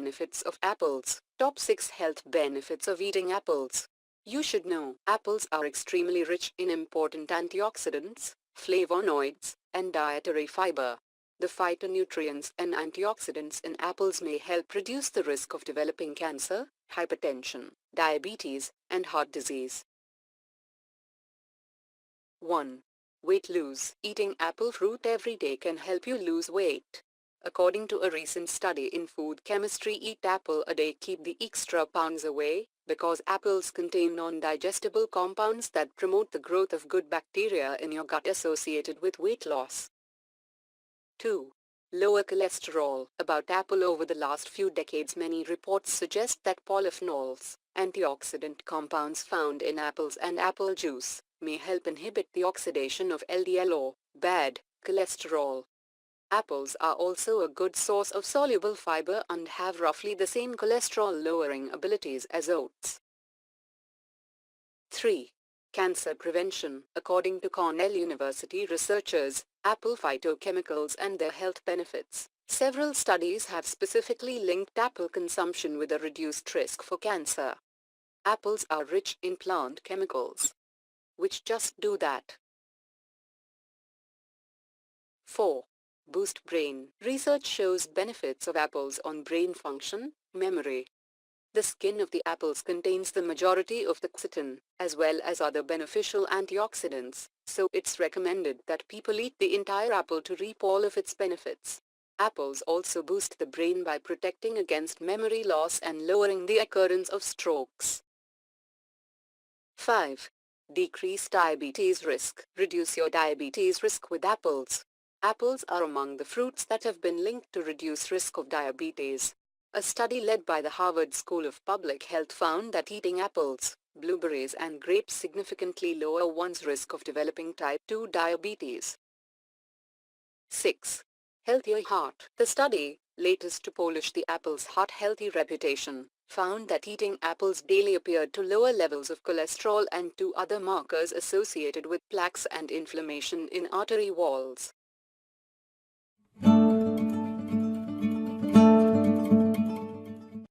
benefits of apples. Top 6 health benefits of eating apples. You should know, apples are extremely rich in important antioxidants, flavonoids, and dietary fiber. The phytonutrients and antioxidants in apples may help reduce the risk of developing cancer, hypertension, diabetes, and heart disease. 1. Weight loss. Eating apple fruit every day can help you lose weight. According to a recent study in Food Chemistry, eat apple a day, keep the extra pounds away, because apples contain non-digestible compounds that promote the growth of good bacteria in your gut associated with weight loss. 2. Lower cholesterol. About apple. Over the last few decades, many reports suggest that polyphenols, antioxidant compounds found in apples and apple juice, may help inhibit the oxidation of LDL or bad cholesterol. Apples are also a good source of soluble fiber and have roughly the same cholesterol-lowering abilities as oats. 3. Cancer prevention. According to Cornell University researchers, apple phytochemicals and their health benefits. Several studies have specifically linked apple consumption with a reduced risk for cancer. Apples are rich in plant chemicals, which just do that. 4. Boost brain. Research shows benefits of apples on brain function, memory. The skin of the apples contains the majority of the quercetin, as well as other beneficial antioxidants, so it's recommended that people eat the entire apple to reap all of its benefits. Apples also boost the brain by protecting against memory loss and lowering the occurrence of strokes. 5. Decrease diabetes risk. Reduce your diabetes risk with apples. Apples are among the fruits that have been linked to reduce risk of diabetes. A study led by the Harvard School of Public Health found that eating apples, blueberries and grapes significantly lower one's risk of developing type 2 diabetes. 6. Healthier heart. The study, latest to polish the apple's heart-healthy reputation, found that eating apples daily appeared to lower levels of cholesterol and 2 other markers associated with plaques and inflammation in artery walls.